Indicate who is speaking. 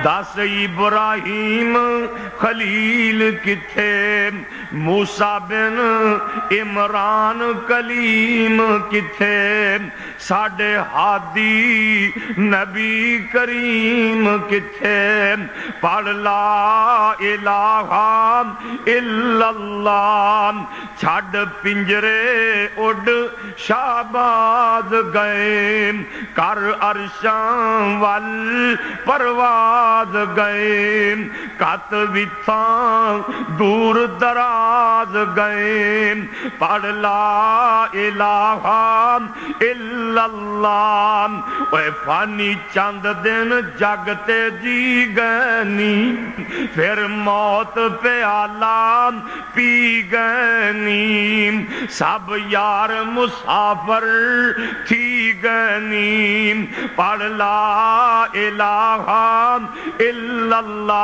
Speaker 1: دس ابراہیم خلیل کتھے، موسیٰ بن عمران کلیم کتھے، ساڈے ہادی نبی کریم کتھے، پڑھ لا الہ الا اللہ، چھڈ پنجرے اڈ شہباز گئے، کر عرشاں ول پرواز گئے، کت وتھاں دور دراز گئے، پڑھ لا الہ الا اللہ، اے فانی چند دن جگ تے جی گئنی، پھر موت پیالہ پی گئنی، سب یار مسافر تھی گئنی، پڑھ لا الہ الا اللہ۔